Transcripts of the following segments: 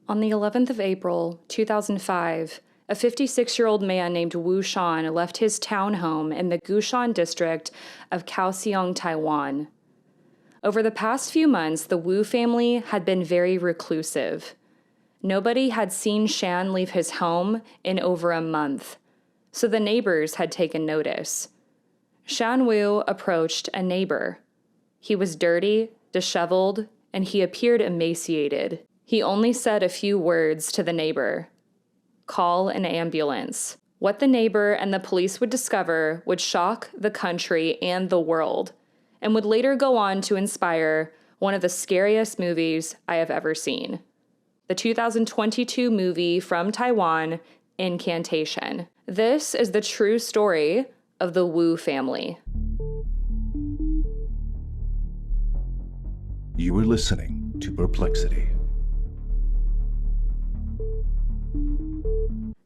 On the 11th of April, 2005, a 56-year-old man named Wu Shan left his townhome in the Gushan District of Kaohsiung, Taiwan. Over the past few months, the Wu family had been very reclusive. Nobody had seen Shan leave his home in over a month, so the neighbors had taken notice. Shan Wu approached a neighbor. He was dirty, disheveled, and he appeared emaciated. He only said a few words to the neighbor. Call an ambulance. What the neighbor and the police would discover would shock the country and the world, and would later go on to inspire one of the scariest movies I have ever seen. The 2022 movie from Taiwan, Incantation. This is the true story of the Wu family. You are listening to Perplexity.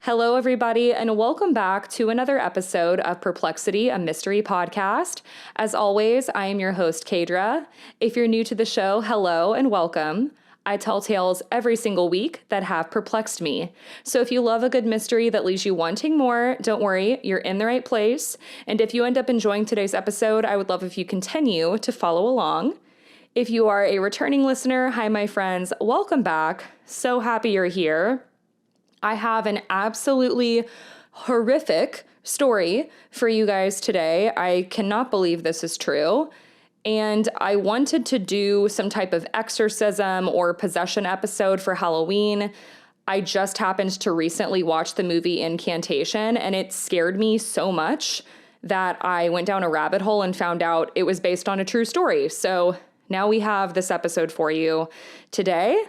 Hello, everybody, and welcome back to another episode of Perplexity, a mystery podcast. As always, I am your host, Kadra. If you're new to the show, hello and welcome. I tell tales every single week that have perplexed me. So if you love a good mystery that leaves you wanting more, don't worry, you're in the right place. And if you end up enjoying today's episode, I would love if you continue to follow along. If you are a returning listener, hi, my friends, welcome back. So happy you're here. I have an absolutely horrific story for you guys today. I cannot believe this is true. And I wanted to do some type of exorcism or possession episode for Halloween. I just happened to recently watch the movie Incantation, and it scared me so much that I went down a rabbit hole and found out it was based on a true story. So now we have this episode for you today.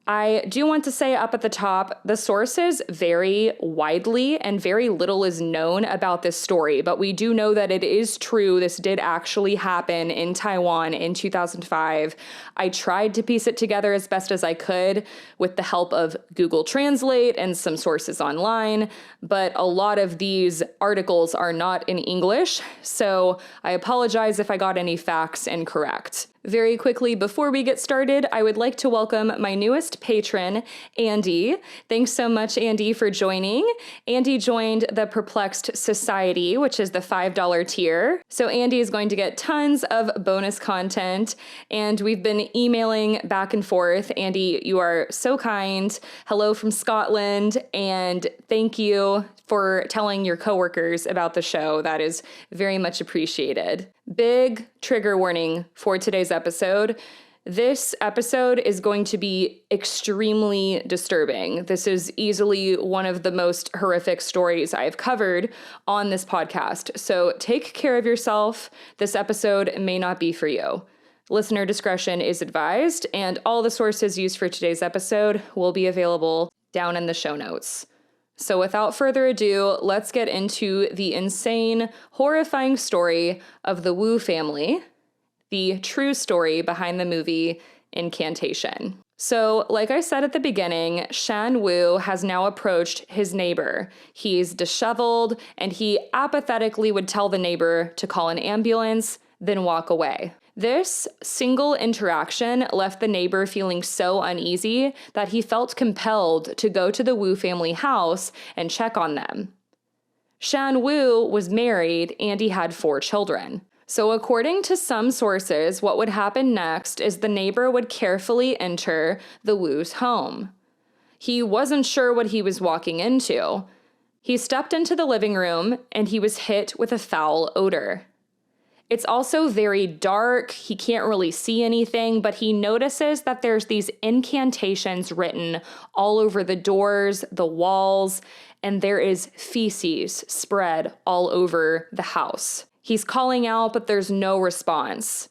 I do want to say up at the top, the sources vary widely and very little is known about this story, but we do know that it is true. This did actually happen in Taiwan in 2005. I tried to piece it together as best as I could with the help of Google Translate and some sources online, but a lot of these articles are not in English, so I apologize if I got any facts incorrect. Very quickly, before we get started, I would like to welcome my newest patron, Andy. Thanks so much, Andy, for joining. Andy joined the Perplexed Society, which is the $5 tier. So Andy is going to get tons of bonus content, and we've been emailing back and forth. Andy, you are so kind. Hello from Scotland, and thank you for telling your coworkers about the show. That is very much appreciated. Big trigger warning for today's episode. This episode is going to be extremely disturbing. This is easily one of the most horrific stories I've covered on this podcast. So take care of yourself. This episode may not be for you. Listener discretion is advised, and all the sources used for today's episode will be available down in the show notes. So without further ado, let's get into the insane, horrifying story of the Wu family, the true story behind the movie Incantation. So, like I said at the beginning, Shan Wu has now approached his neighbor. He's disheveled, and he apathetically would tell the neighbor to call an ambulance, then walk away. This single interaction left the neighbor feeling so uneasy that he felt compelled to go to the Wu family house and check on them. Shan Wu was married and he had 4 children. So according to some sources, what would happen next is the neighbor would carefully enter the Wu's home. He wasn't sure what he was walking into. He stepped into the living room and he was hit with a foul odor. It's also very dark. He can't really see anything, but he notices that there's these incantations written all over the doors, the walls, and there is feces spread all over the house. He's calling out, but there's no response.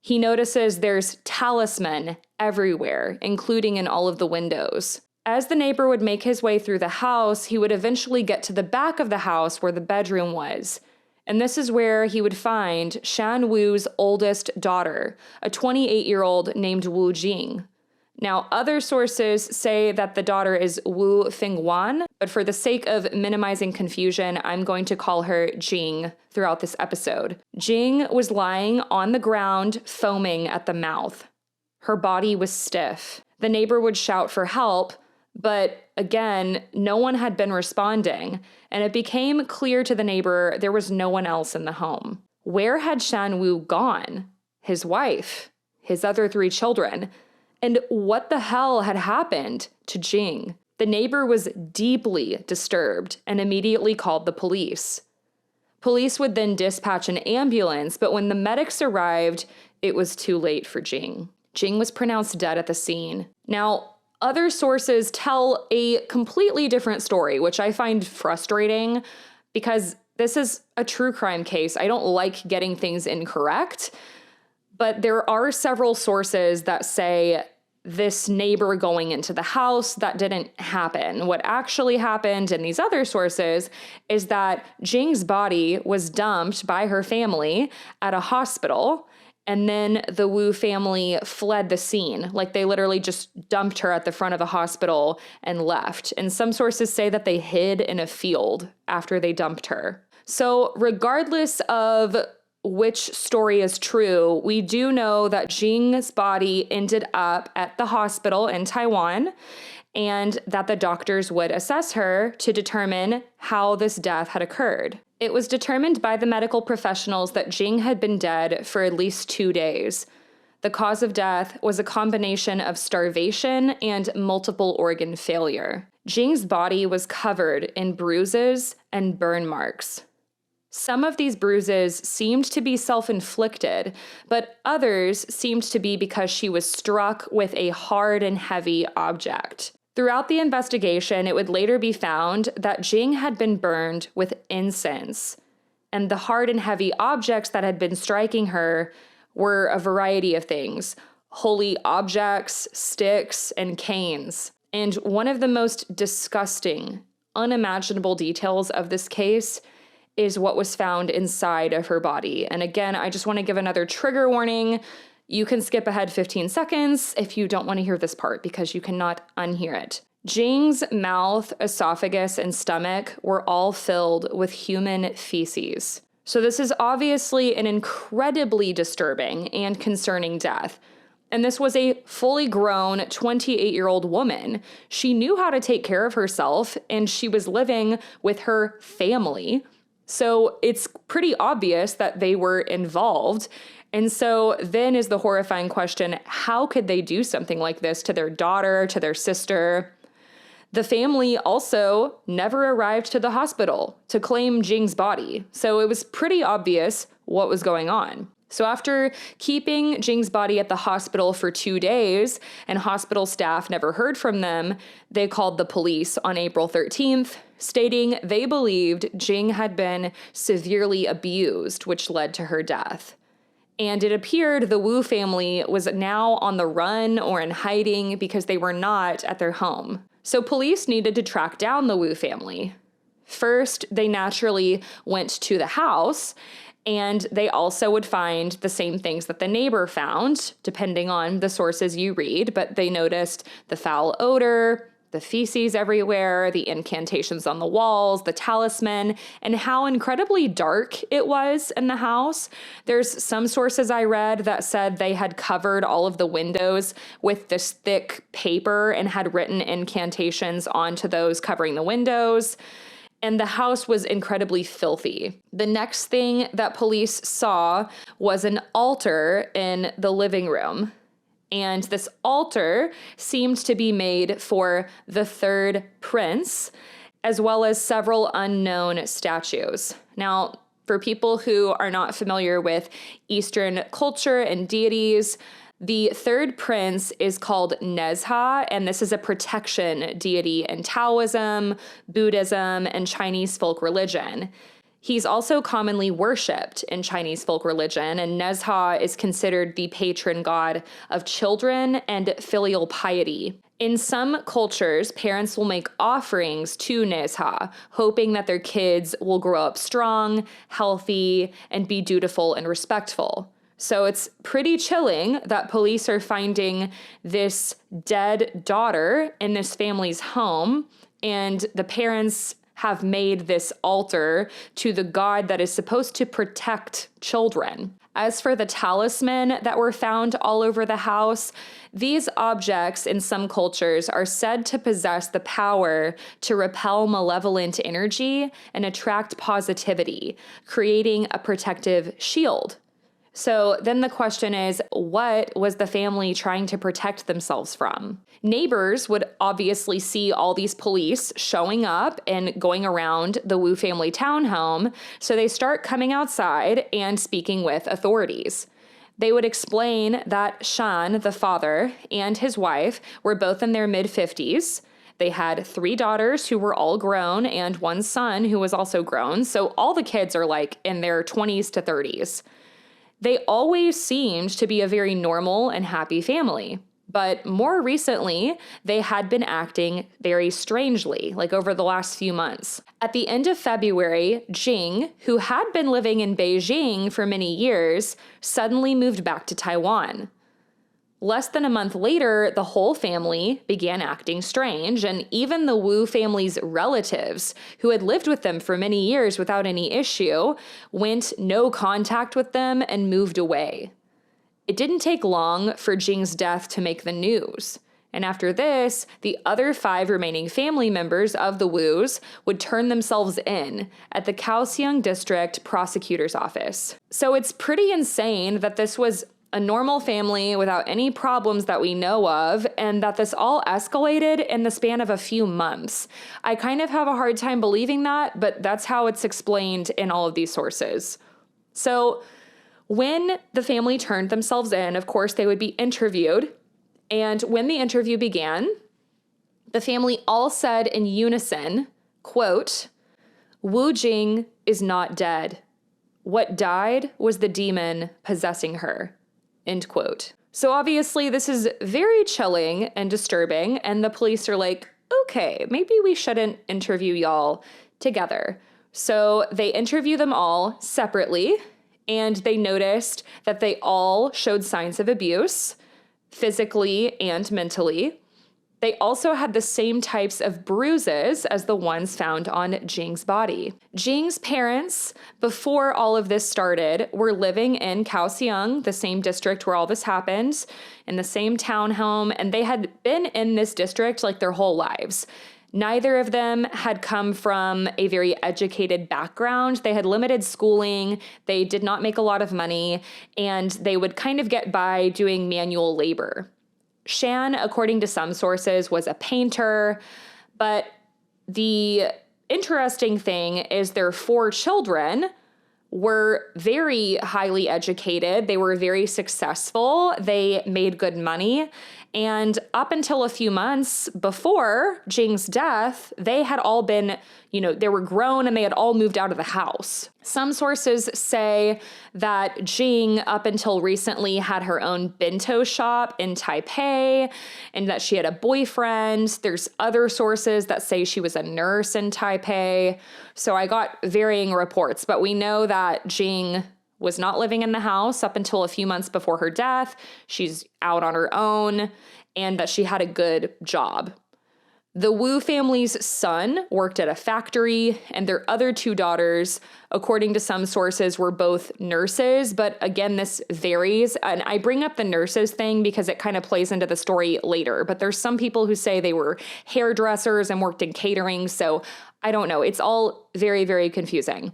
He notices there's talisman everywhere, including in all of the windows. As the neighbor would make his way through the house, he would eventually get to the back of the house where the bedroom was. And this is where he would find Shan Wu's oldest daughter, a 28-year-old named Wu Jing. Now, other sources say that the daughter is Wu Fingwan, but for the sake of minimizing confusion, I'm going to call her Jing throughout this episode. Jing was lying on the ground, foaming at the mouth. Her body was stiff. The neighbor would shout for help, but again, no one had been responding, and it became clear to the neighbor there was no one else in the home. Where had Shan Wu gone? His wife, his other 3 children, and what the hell had happened to Jing? The neighbor was deeply disturbed and immediately called the police. Police would then dispatch an ambulance, but when the medics arrived, it was too late for Jing. Jing was pronounced dead at the scene. Now, other sources tell a completely different story, which I find frustrating because this is a true crime case. I don't like getting things incorrect, but there are several sources that say this neighbor going into the house, that didn't happen. What actually happened in these other sources is that Jing's body was dumped by her family at a hospital, and then the Wu family fled the scene. Like, they literally just dumped her at the front of the hospital and left. And some sources say that they hid in a field after they dumped her. So regardless of which story is true, we do know that Jing's body ended up at the hospital in Taiwan, and that the doctors would assess her to determine how this death had occurred. It was determined by the medical professionals that Jing had been dead for at least 2 days. The cause of death was a combination of starvation and multiple organ failure. Jing's body was covered in bruises and burn marks. Some of these bruises seemed to be self-inflicted, but others seemed to be because she was struck with a hard and heavy object. Throughout the investigation, it would later be found that Jing had been burned with incense, and the hard and heavy objects that had been striking her were a variety of things: holy objects, sticks, and canes. And one of the most disgusting, unimaginable details of this case is what was found inside of her body. And again, I just want to give another trigger warning. You can skip ahead 15 seconds if you don't want to hear this part, because you cannot unhear it. Jing's mouth, esophagus, and stomach were all filled with human feces. So this is obviously an incredibly disturbing and concerning death. And this was a fully grown 28-year-old woman. She knew how to take care of herself, and she was living with her family. So it's pretty obvious that they were involved. And so then is the horrifying question, how could they do something like this to their daughter, to their sister? The family also never arrived to the hospital to claim Jing's body. So it was pretty obvious what was going on. So after keeping Jing's body at the hospital for 2 days and hospital staff never heard from them, they called the police on April 13th, stating they believed Jing had been severely abused, which led to her death. And it appeared the Wu family was now on the run or in hiding because they were not at their home. So police needed to track down the Wu family. First, they naturally went to the house, and they also would find the same things that the neighbor found, depending on the sources you read, but they noticed the foul odor, the feces everywhere, the incantations on the walls, the talisman, and how incredibly dark it was in the house. There's some sources I read that said they had covered all of the windows with this thick paper and had written incantations onto those covering the windows. And the house was incredibly filthy. The next thing that police saw was an altar in the living room. And this altar seemed to be made for the third prince, as well as several unknown statues. Now, for people who are not familiar with Eastern culture and deities, the third prince is called Nezha, and this is a protection deity in Taoism, Buddhism, and Chinese folk religion. He's also commonly worshipped in Chinese folk religion, and Nezha is considered the patron god of children and filial piety. In some cultures, parents will make offerings to Nezha, hoping that their kids will grow up strong, healthy, and be dutiful and respectful. So it's pretty chilling that police are finding this dead daughter in this family's home, and the parents have made this altar to the god that is supposed to protect children. As for the talisman that were found all over the house, these objects in some cultures are said to possess the power to repel malevolent energy and attract positivity, creating a protective shield. So then the question is, what was the family trying to protect themselves from? Neighbors would obviously see all these police showing up and going around the Wu family townhome, so they start coming outside and speaking with authorities. They would explain that Shan, the father, and his wife were both in their mid-50s. They had 3 daughters who were all grown and 1 son who was also grown, so all the kids are like in their 20s to 30s. They always seemed to be a very normal and happy family. But more recently, they had been acting very strangely, like over the last few months. At the end of February, Jing, who had been living in Beijing for many years, suddenly moved back to Taiwan. Less than a month later, the whole family began acting strange, and even the Wu family's relatives, who had lived with them for many years without any issue, went no contact with them and moved away. It didn't take long for Jing's death to make the news. And after this, the other 5 remaining family members of the Wus would turn themselves in at the Kaohsiung District Prosecutor's Office. So it's pretty insane that this was a normal family without any problems that we know of, and that this all escalated in the span of a few months. I kind of have a hard time believing that, but that's how it's explained in all of these sources. So when the family turned themselves in, of course, they would be interviewed. And when the interview began, the family all said in unison, quote, "Wu Jing is not dead. What died was the demon possessing her." End quote. So obviously this is very chilling and disturbing, and the police are like, okay, maybe we shouldn't interview y'all together. So they interview them all separately, and they noticed that they all showed signs of abuse, physically and mentally. They also had the same types of bruises as the ones found on Jing's body. Jing's parents, before all of this started, were living in Kaohsiung, the same district where all this happened, in the same townhome, and they had been in this district like their whole lives. Neither of them had come from a very educated background. They had limited schooling, they did not make a lot of money, and they would kind of get by doing manual labor. Shan, according to some sources, was a painter, but the interesting thing is their 4 children were very highly educated. They were very successful. They made good money. And up until a few months before Jing's death, they had all been, they were grown and they had all moved out of the house. Some sources say that Jing, up until recently, had her own bento shop in Taipei and that she had a boyfriend. There's other sources that say she was a nurse in Taipei. So I got varying reports, but we know that Jing was not living in the house up until a few months before her death. She's out on her own, and that she had a good job. The Wu family's son worked at a factory, and their other 2 daughters, according to some sources, were both nurses. But again, this varies. And I bring up the nurses thing because it kind of plays into the story later. But there's some people who say they were hairdressers and worked in catering. So I don't know. It's all very, very confusing.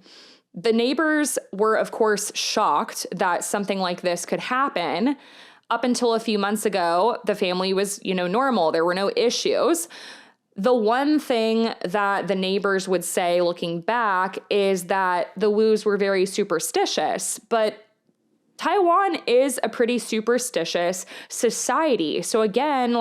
The neighbors were, of course, shocked that something like this could happen. Up until a few months ago, the family was, normal. There were no issues. The one thing that the neighbors would say looking back is that the Wus were very superstitious, but Taiwan is a pretty superstitious society. So again,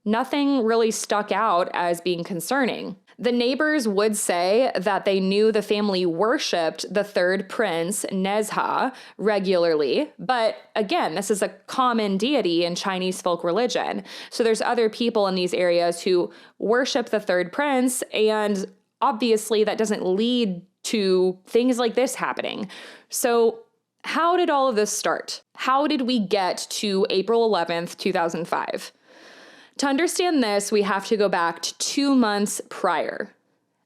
nothing really stuck out as being concerning. The neighbors would say that they knew the family worshipped the 3rd prince, Nezha, regularly. But again, this is a common deity in Chinese folk religion. So there's other people in these areas who worship the 3rd prince, and obviously that doesn't lead to things like this happening. So how did all of this start? How did we get to April 11th, 2005? To understand this, we have to go back to 2 months prior.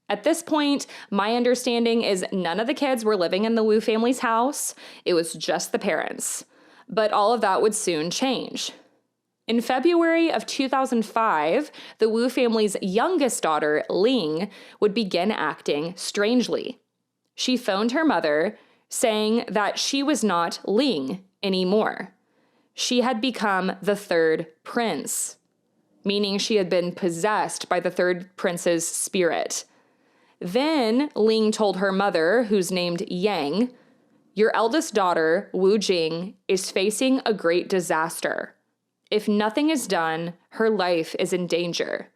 At this point, my understanding is none of the kids were living in the Wu family's house. It was just the parents. But all of that would soon change. In February of 2005, the Wu family's youngest daughter, Ling, would begin acting strangely. She phoned her mother, saying that she was not Ling anymore. She had become the third prince, meaning she had been possessed by the third prince's spirit. Then Ling told her mother, who's named Yang, "Your eldest daughter, Wu Jing, is facing a great disaster. If nothing is done, her life is in danger.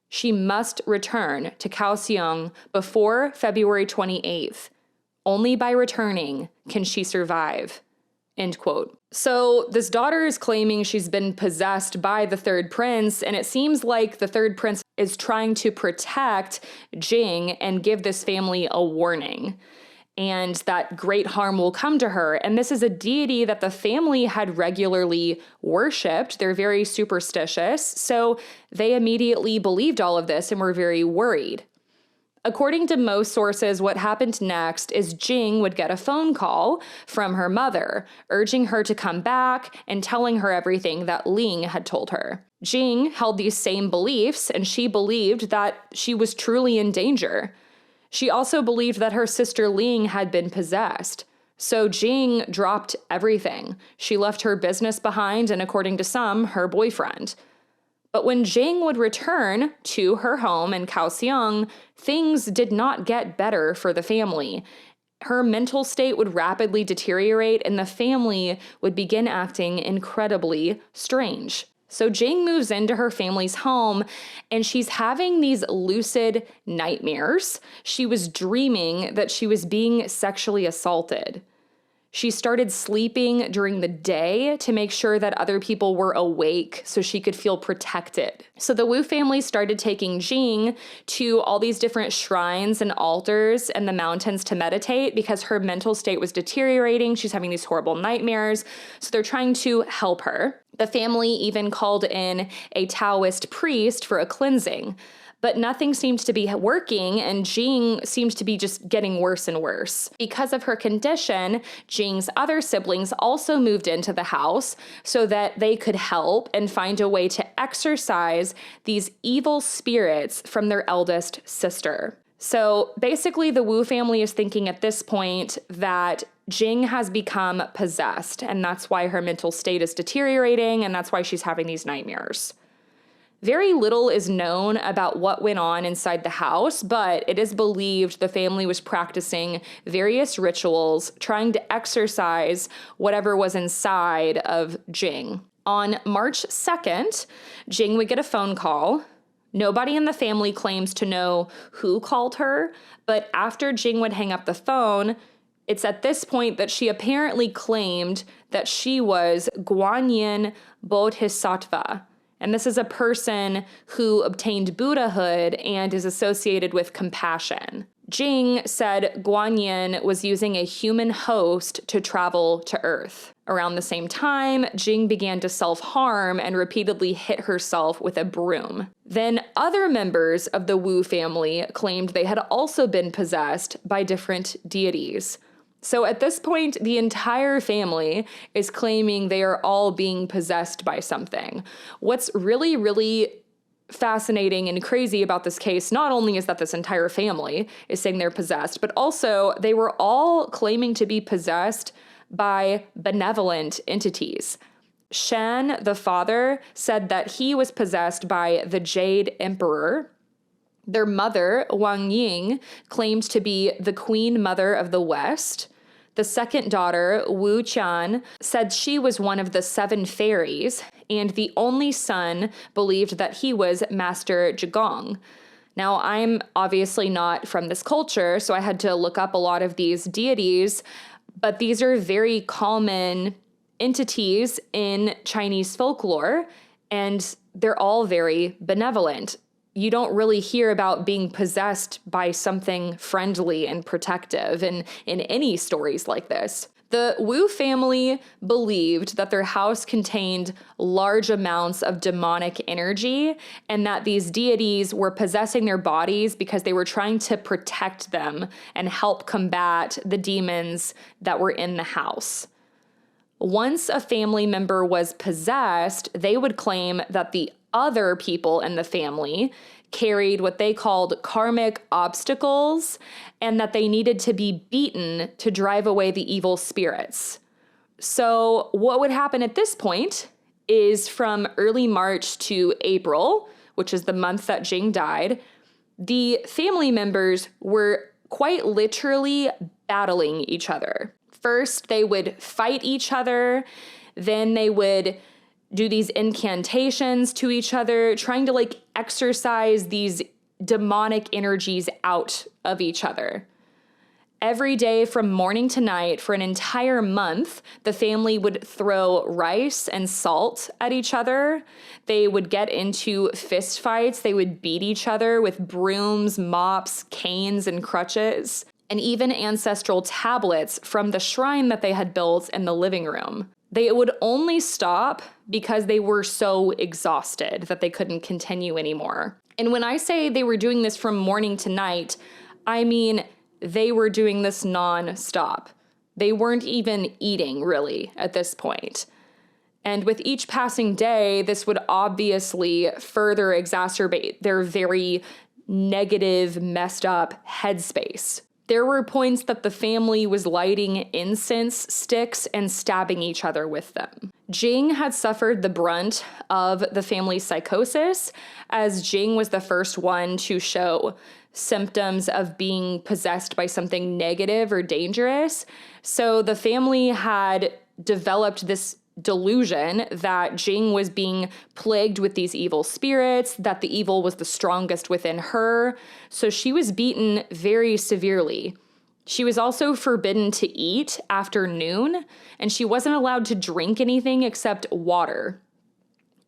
She must return to Kaohsiung before February 28th. Only by returning can she survive." End quote. So this daughter is claiming she's been possessed by the third prince, and it seems like the third prince is trying to protect Jing and give this family a warning, and that great harm will come to her. And this is a deity that the family had regularly worshipped. They're very superstitious, so they immediately believed all of this and were very worried. According to most sources, what happened next is Jing would get a phone call from her mother, urging her to come back and telling her everything that Ling had told her. Jing held these same beliefs, and she believed that she was truly in danger. She also believed that her sister Ling had been possessed. So Jing dropped everything. She left her business behind and, according to some, her boyfriend. But when Jing would return to her home in Kaohsiung, things did not get better for the family. Her mental state would rapidly deteriorate, and the family would begin acting incredibly strange. So Jing moves into her family's home, and she's having these lucid nightmares. She was dreaming that she was being sexually assaulted. She started sleeping during the day to make sure that other people were awake so she could feel protected. So the Wu family started taking Jing to all these different shrines and altars in the mountains to meditate because her mental state was deteriorating. She's having these horrible nightmares. So they're trying to help her. The family even called in a Taoist priest for a cleansing. But nothing seemed to be working, and Jing seemed to be just getting worse and worse. Because of her condition, Jing's other siblings also moved into the house so that they could help and find a way to exorcise these evil spirits from their eldest sister. So basically, the Wu family is thinking at this point that Jing has become possessed, and that's why her mental state is deteriorating, and that's why she's having these nightmares. Very little is known about what went on inside the house, but it is believed the family was practicing various rituals, trying to exorcise whatever was inside of Jing. On March 2nd, Jing would get a phone call. Nobody in the family claims to know who called her, but after Jing would hang up the phone, it's at this point that she apparently claimed that she was Guanyin Bodhisattva. And this is a person who obtained Buddhahood and is associated with compassion. Jing said Guanyin was using a human host to travel to Earth. Around the same time, Jing began to self-harm and repeatedly hit herself with a broom. Then other members of the Wu family claimed they had also been possessed by different deities. So at this point, the entire family is claiming they are all being possessed by something. What's really, really fascinating and crazy about this case, not only is that this entire family is saying they're possessed, but also they were all claiming to be possessed by benevolent entities. Shan, the father, said that he was possessed by the Jade Emperor. Their mother, Wang Ying, claimed to be the Queen Mother of the West. The second daughter, Wu Shan, said she was one of the 7 fairies, and the only son believed that he was Master Zhigong. Now, I'm obviously not from this culture, so I had to look up a lot of these deities, but these are very common entities in Chinese folklore, and they're all very benevolent. You don't really hear about being possessed by something friendly and protective in any stories like this. The Wu family believed that their house contained large amounts of demonic energy and that these deities were possessing their bodies because they were trying to protect them and help combat the demons that were in the house. Once a family member was possessed, they would claim that the other people in the family carried what they called karmic obstacles and that they needed to be beaten to drive away the evil spirits. So what would happen at this point is from early March to April, which is the month that Jing died, the family members were quite literally battling each other. First, they would fight each other, then they would do these incantations to each other, trying to exorcise these demonic energies out of each other. Every day from morning to night for an entire month, the family would throw rice and salt at each other. They would get into fist fights. They would beat each other with brooms, mops, canes, and crutches, and even ancestral tablets from the shrine that they had built in the living room. They would only stop because they were so exhausted that they couldn't continue anymore. And when I say they were doing this from morning to night, I mean they were doing this non-stop. They weren't even eating, really, at this point. And with each passing day, this would obviously further exacerbate their very negative, messed up headspace. There were points that the family was lighting incense sticks and stabbing each other with them. Jing had suffered the brunt of the family's psychosis, as Jing was the first one to show symptoms of being possessed by something negative or dangerous. So the family had developed this delusion that Jing was being plagued with these evil spirits, that the evil was the strongest within her. So she was beaten very severely. She was also forbidden to eat after noon, and she wasn't allowed to drink anything except water.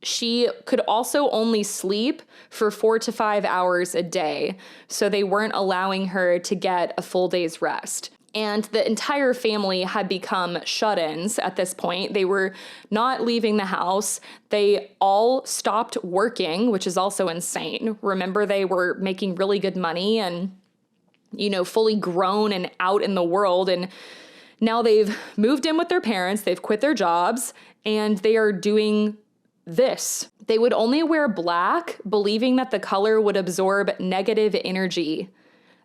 She could also only sleep for 4 to 5 hours a day, so they weren't allowing her to get a full day's rest. And the entire family had become shut-ins at this point. They were not leaving the house. They all stopped working, which is also insane. Remember, they were making really good money and, fully grown and out in the world. And now they've moved in with their parents. They've quit their jobs and they are doing this. They would only wear black, believing that the color would absorb negative energy.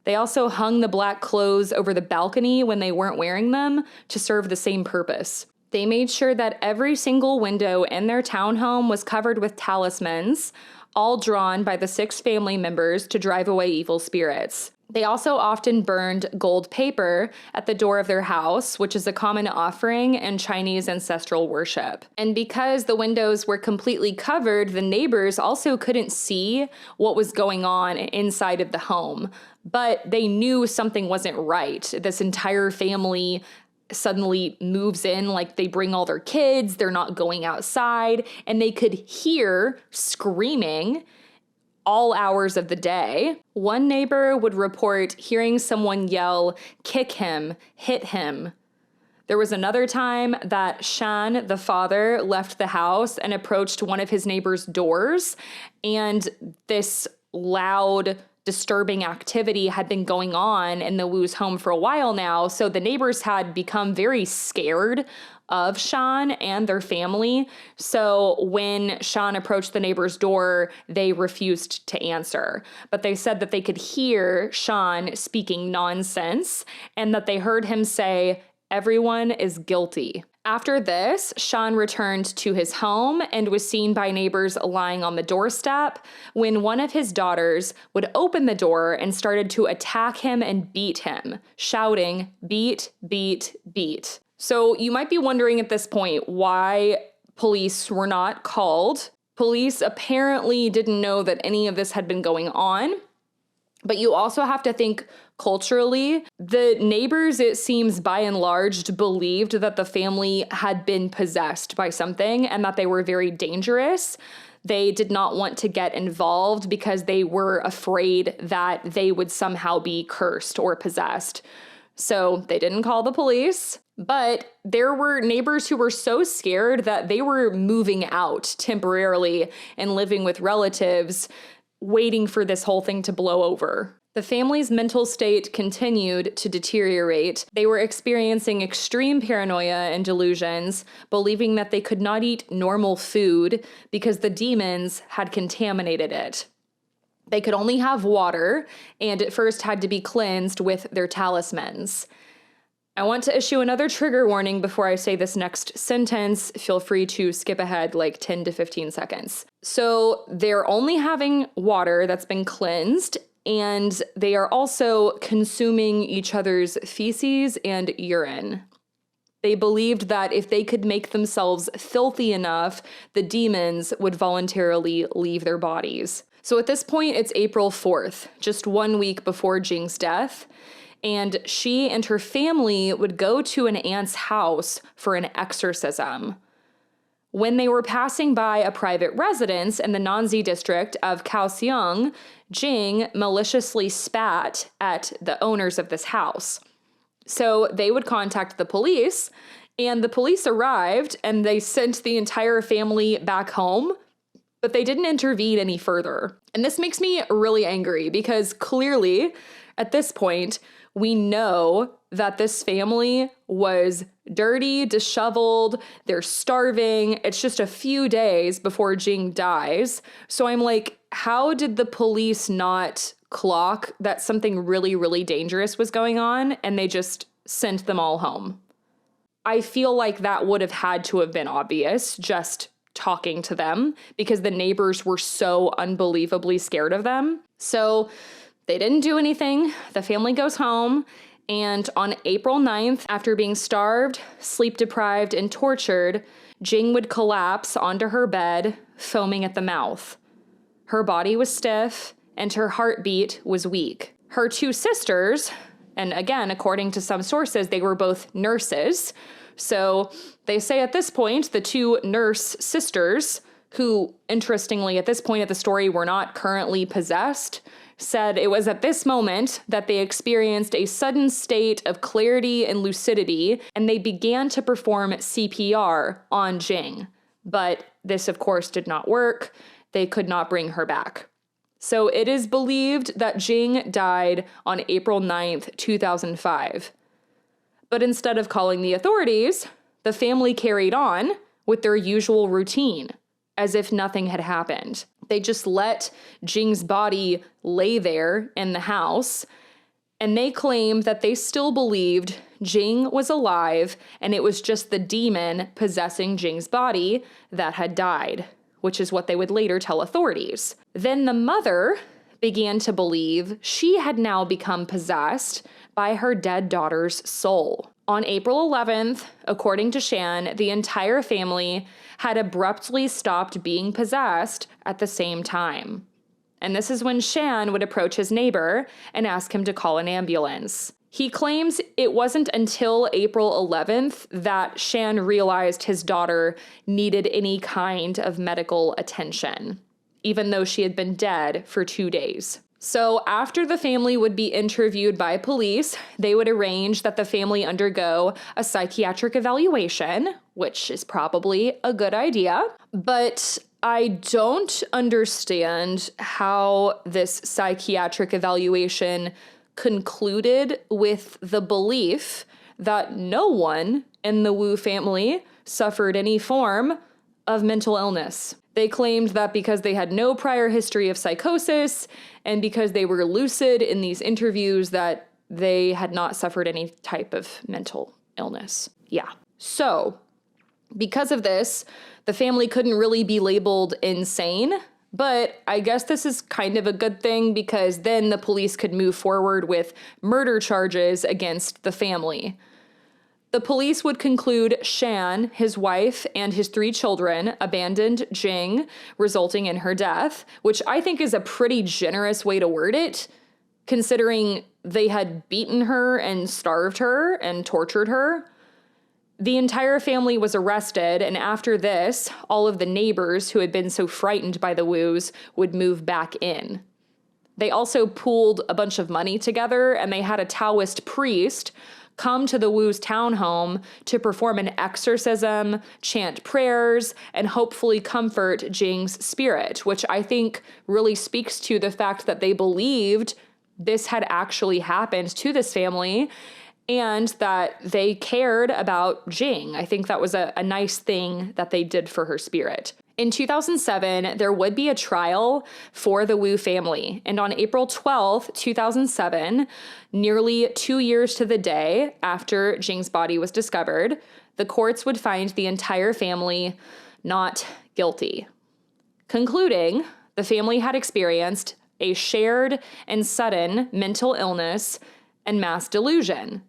They also hung the black clothes over the balcony when they weren't wearing them to serve the same purpose. They made sure that every single window in their townhome was covered with talismans, all drawn by the 6 family members to drive away evil spirits. They also often burned gold paper at the door of their house, which is a common offering in Chinese ancestral worship. And because the windows were completely covered, the neighbors also couldn't see what was going on inside of the home. But they knew something wasn't right. This entire family suddenly moves in, they bring all their kids, they're not going outside, and they could hear screaming all hours of the day. One neighbor would report hearing someone yell, "Kick him, hit him." There was another time that Shan, the father, left the house and approached one of his neighbor's doors, and this loud, disturbing activity had been going on in the Wu's home for a while now, so the neighbors had become very scared of Shan and their family. So when Shan approached the neighbor's door, they refused to answer. But they said that they could hear Shan speaking nonsense and that they heard him say, "Everyone is guilty." After this, Shan returned to his home and was seen by neighbors lying on the doorstep when one of his daughters would open the door and started to attack him and beat him, shouting, "Beat, beat, beat." So you might be wondering at this point why police were not called. Police apparently didn't know that any of this had been going on. But you also have to think culturally. The neighbors, it seems by and large, believed that the family had been possessed by something and that they were very dangerous. They did not want to get involved because they were afraid that they would somehow be cursed or possessed. So they didn't call the police, but there were neighbors who were so scared that they were moving out temporarily and living with relatives, waiting for this whole thing to blow over. The family's mental state continued to deteriorate. They were experiencing extreme paranoia and delusions, believing that they could not eat normal food because the demons had contaminated it. They could only have water, and at first had to be cleansed with their talismans. I want to issue another trigger warning before I say this next sentence. Feel free to skip ahead like 10 to 15 seconds. So they're only having water that's been cleansed, and they are also consuming each other's feces and urine. They believed that if they could make themselves filthy enough, the demons would voluntarily leave their bodies. So at this point, it's April 4th, just 1 week before Jing's death, and she and her family would go to an aunt's house for an exorcism. When they were passing by a private residence in the Nanzi district of Kaohsiung, Jing maliciously spat at the owners of this house. So they would contact the police, and the police arrived, and they sent the entire family back home, but they didn't intervene any further. And this makes me really angry because clearly, at this point, we know that this family was dirty, disheveled, they're starving. It's just a few days before Jing dies. So I'm like, how did the police not clock that something really, really dangerous was going on and they just sent them all home? I feel like that would have had to have been obvious just talking to them because the neighbors were so unbelievably scared of them. So they didn't do anything. The family goes home. And on April 9th, after being starved, sleep deprived, and tortured, Jing would collapse onto her bed, foaming at the mouth. Her body was stiff, and her heartbeat was weak. Her two sisters, and again, according to some sources, they were both nurses. So they say at this point, the two nurse sisters, who interestingly at this point of the story were not currently possessed, said it was at this moment that they experienced a sudden state of clarity and lucidity, and they began to perform CPR on Jing. But this, of course, did not work. They could not bring her back. So it is believed that Jing died on April 9th, 2005. But instead of calling the authorities, the family carried on with their usual routine, as if nothing had happened. They just let Jing's body lay there in the house, and they claimed that they still believed Jing was alive, and it was just the demon possessing Jing's body that had died, which is what they would later tell authorities. Then the mother began to believe she had now become possessed by her dead daughter's soul. On April 11th, according to Shan, the entire family had abruptly stopped being possessed at the same time. And this is when Shan would approach his neighbor and ask him to call an ambulance. He claims it wasn't until April 11th that Shan realized his daughter needed any kind of medical attention, even though she had been dead for 2 days. So after the family would be interviewed by police, they would arrange that the family undergo a psychiatric evaluation, which is probably a good idea. But I don't understand how this psychiatric evaluation concluded with the belief that no one in the Wu family suffered any form of mental illness. They claimed that because they had no prior history of psychosis and because they were lucid in these interviews that they had not suffered any type of mental illness. Yeah. So, because of this, the family couldn't really be labeled insane, but I guess this is kind of a good thing because then the police could move forward with murder charges against the family. The police would conclude Shan, his wife, and his 3 children abandoned Jing, resulting in her death, which I think is a pretty generous way to word it, considering they had beaten her and starved her and tortured her. The entire family was arrested, and after this, all of the neighbors who had been so frightened by the Wus would move back in. They also pooled a bunch of money together, and they had a Taoist priest come to the Wu's townhome to perform an exorcism, chant prayers, and hopefully comfort Jing's spirit, which I think really speaks to the fact that they believed this had actually happened to this family and that they cared about Jing. I think that was a nice thing that they did for her spirit. In 2007, there would be a trial for the Wu family. And on April 12th, 2007, nearly 2 years to the day after Jing's body was discovered, the courts would find the entire family not guilty, concluding the family had experienced a shared and sudden mental illness and mass delusion,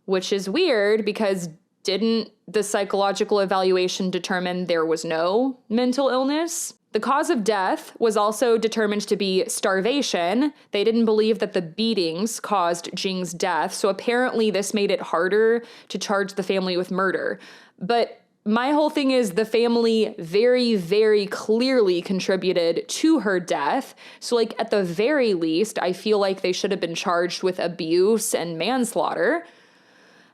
which is weird because didn't the psychological evaluation determine there was no mental illness? The cause of death was also determined to be starvation. They didn't believe that the beatings caused Jing's death, so apparently this made it harder to charge the family with murder. But my whole thing is the family very, very clearly contributed to her death. So like at the very least, I feel like they should have been charged with abuse and manslaughter.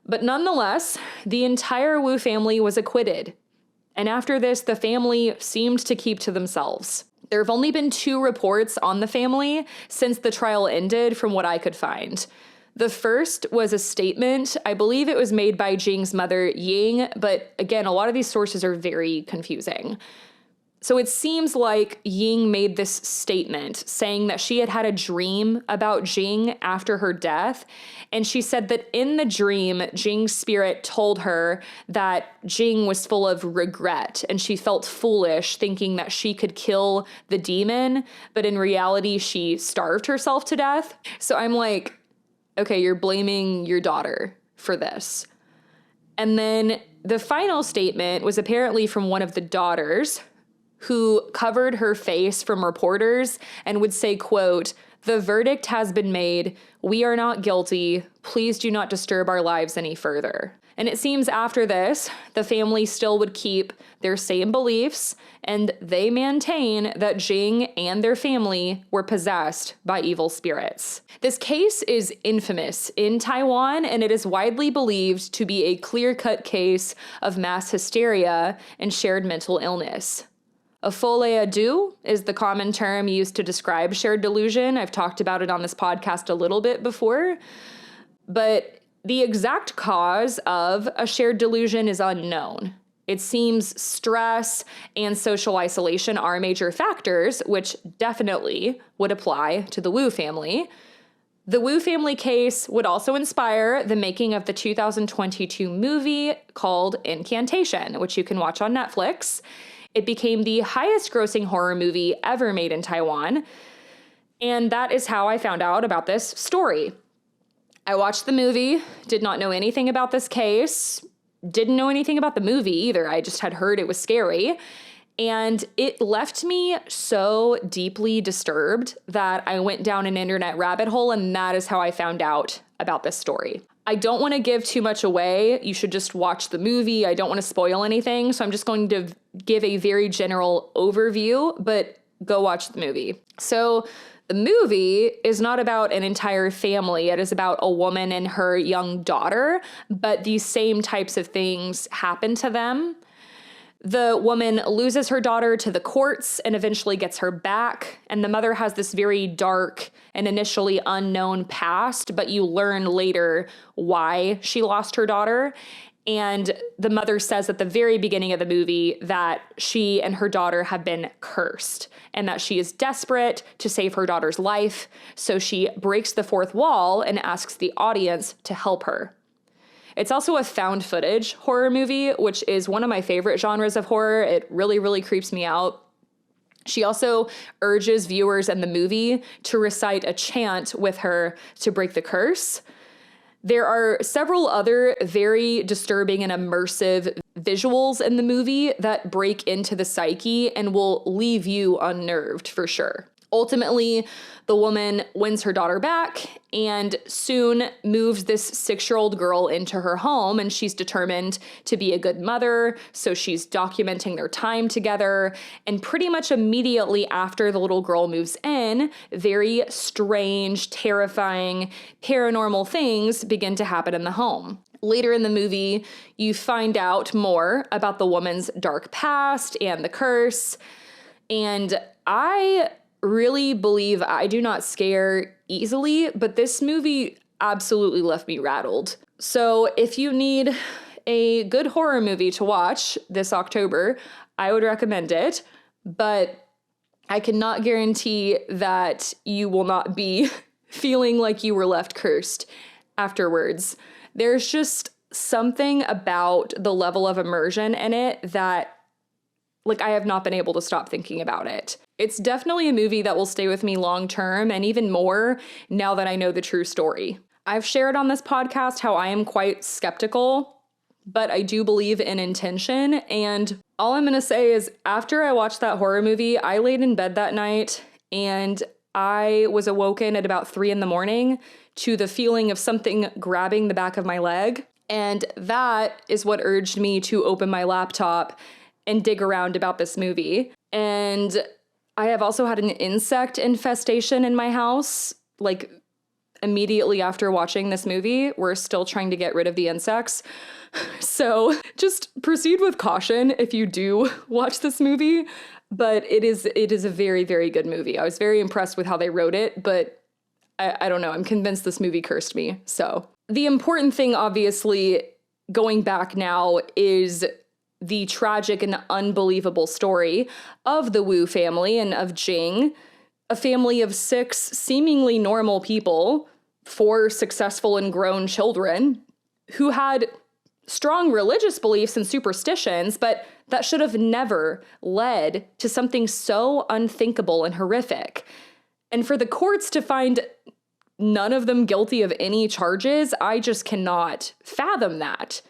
But nonetheless, the entire Wu family was acquitted. And after this, the family seemed to keep to themselves. There have only been 2 reports on the family since the trial ended, from what I could find. The first was a statement. I believe it was made by Jing's mother, Ying, but again, a lot of these sources are very confusing. So it seems like Ying made this statement saying that she had had a dream about Jing after her death. And she said that in the dream, Jing's spirit told her that Jing was full of regret and she felt foolish thinking that she could kill the demon. But in reality, she starved herself to death. So I'm like, okay, you're blaming your daughter for this. And then the final statement was apparently from one of the daughters, who covered her face from reporters and would say, quote, "The verdict has been made. We are not guilty. Please do not disturb our lives any further." And it seems after this, the family still would keep their same beliefs, and they maintain that Jing and their family were possessed by evil spirits. This case is infamous in Taiwan, and it is widely believed to be a clear-cut case of mass hysteria and shared mental illness. A folie à deux is the common term used to describe shared delusion. I've talked about it on this podcast a little bit before, but the exact cause of a shared delusion is unknown. It seems stress and social isolation are major factors, which definitely would apply to the Wu family. The Wu family case would also inspire the making of the 2022 movie called Incantation, which you can watch on Netflix. It became the highest grossing horror movie ever made in Taiwan. And that is how I found out about this story. I watched the movie, did not know anything about this case, didn't know anything about the movie either. I just had heard it was scary. And it left me so deeply disturbed that I went down an internet rabbit hole, and that is how I found out about this story. I don't want to give too much away. You should just watch the movie. I don't want to spoil anything, so I'm just going to give a very general overview, but go watch the movie. So the movie is not about an entire family. It is about a woman and her young daughter, but these same types of things happen to them. The woman loses her daughter to the courts and eventually gets her back. And the mother has this very dark and initially unknown past, but you learn later why she lost her daughter. And the mother says at the very beginning of the movie that she and her daughter have been cursed and that she is desperate to save her daughter's life. So she breaks the fourth wall and asks the audience to help her. It's also a found footage horror movie, which is one of my favorite genres of horror. It really, really creeps me out. She also urges viewers in the movie to recite a chant with her to break the curse. There are several other very disturbing and immersive visuals in the movie that break into the psyche and will leave you unnerved for sure. Ultimately, the woman wins her daughter back and soon moves this 6-year-old girl into her home, and she's determined to be a good mother, so she's documenting their time together. And pretty much immediately after the little girl moves in, very strange, terrifying, paranormal things begin to happen in the home. Later in the movie, you find out more about the woman's dark past and the curse, and I really believe I do not scare easily, but this movie absolutely left me rattled. So if you need a good horror movie to watch this October, I would recommend it, but I cannot guarantee that you will not be feeling like you were left cursed afterwards. There's just something about the level of immersion in it that, like, I have not been able to stop thinking about it. It's definitely a movie that will stay with me long term, and even more now that I know the true story. I've shared on this podcast how I am quite skeptical, but I do believe in intention. And all I'm going to say is after I watched that horror movie, I laid in bed that night and I was awoken at about 3 a.m. to the feeling of something grabbing the back of my leg. And that is what urged me to open my laptop and dig around about this movie. And I have also had an insect infestation in my house, like immediately after watching this movie. We're still trying to get rid of the insects. So just proceed with caution if you do watch this movie, but it is a very, very good movie. I was very impressed with how they wrote it, but I don't know, I'm convinced this movie cursed me. So the important thing, obviously, going back now is the tragic and unbelievable story of the Wu family and of Jing, a family of 6 seemingly normal people, 4 successful and grown children who had strong religious beliefs and superstitions, but that should have never led to something so unthinkable and horrific. And for the courts to find none of them guilty of any charges, I just cannot fathom that.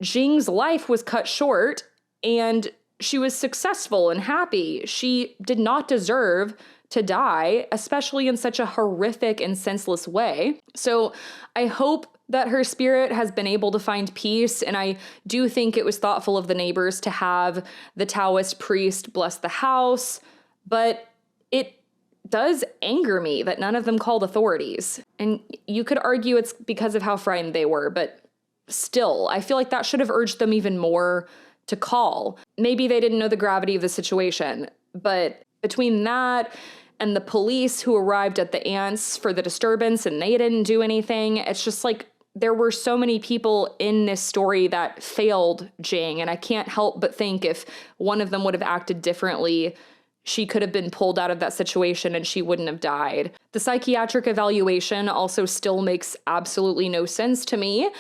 Jing's life was cut short, and she was successful and happy. She did not deserve to die, especially in such a horrific and senseless way. So I hope that her spirit has been able to find peace, and I do think it was thoughtful of the neighbors to have the Taoist priest bless the house, but it does anger me that none of them called authorities. And you could argue it's because of how frightened they were, but still, I feel like that should have urged them even more to call. Maybe they didn't know the gravity of the situation, but between that and the police who arrived at the aunts for the disturbance and they didn't do anything, it's just like there were so many people in this story that failed Jing, and I can't help but think if one of them would have acted differently, she could have been pulled out of that situation and she wouldn't have died. The psychiatric evaluation also still makes absolutely no sense to me.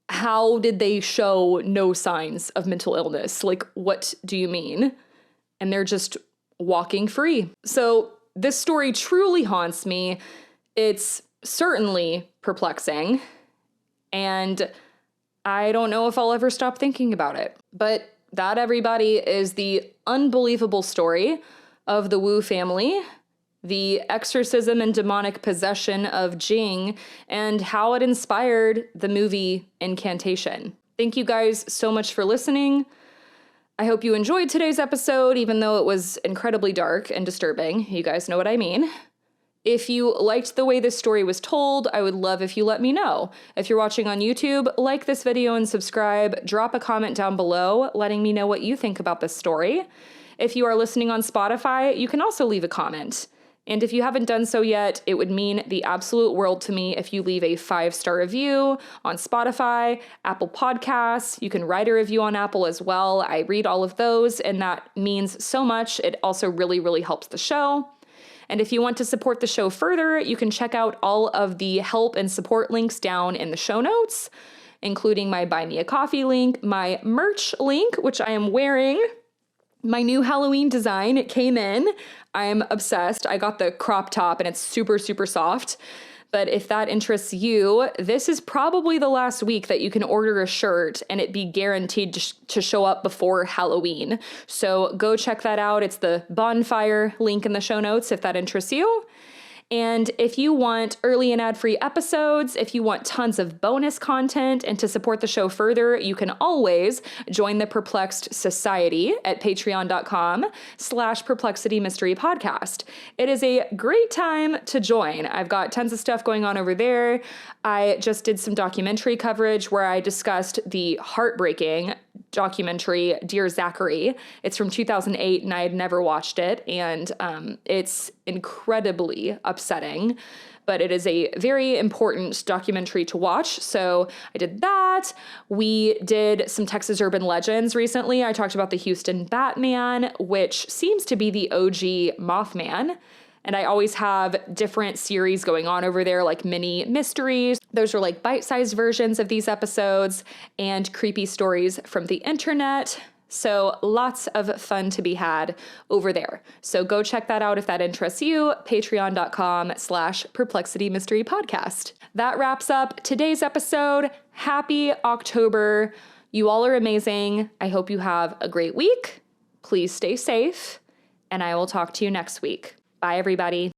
How did they show no signs of mental illness? Like, what do you mean? And they're just walking free. So this story truly haunts me. It's certainly perplexing, and I don't know if I'll ever stop thinking about it. But that, everybody, is the unbelievable story of the Wu family, the exorcism and demonic possession of Jing, and how it inspired the movie Incantation. Thank you guys so much for listening. I hope you enjoyed today's episode, even though it was incredibly dark and disturbing. You guys know what I mean. If you liked the way this story was told, I would love if you let me know. If you're watching on YouTube, like this video and subscribe. Drop a comment down below letting me know what you think about this story. If you are listening on Spotify, you can also leave a comment. And if you haven't done so yet, it would mean the absolute world to me if you leave a 5-star review on Spotify, Apple Podcasts. You can write a review on Apple as well. I read all of those, and that means so much. It also really, really helps the show. And if you want to support the show further, you can check out all of the help and support links down in the show notes, including my Buy Me a Coffee link, my merch link, which I am wearing. My new Halloween design, it came in. I'm obsessed. I got the crop top and it's super, super soft. But if that interests you, this is probably the last week that you can order a shirt and it be guaranteed to show up before Halloween. So go check that out. It's the bonfire link in the show notes if that interests you. And if you want early and ad-free episodes, if you want tons of bonus content, and to support the show further, you can always join the Perplexed Society at patreon.com/Perplexity Mystery Podcast. It is a great time to join. I've got tons of stuff going on over there. I just did some documentary coverage where I discussed the heartbreaking documentary Dear Zachary. It's from 2008 and I had never watched it, and it's incredibly upsetting, but it is a very important documentary to watch. So I did that. We did some Texas urban legends recently. I talked about the Houston Batman, which seems to be the OG Mothman. And I always have different series going on over there, like mini mysteries. Those are like bite-sized versions of these episodes and creepy stories from the internet. So lots of fun to be had over there. So go check that out if that interests you, patreon.com/Perplexity Mystery Podcast. That wraps up today's episode. Happy October. You all are amazing. I hope you have a great week. Please stay safe, and I will talk to you next week. Bye, everybody.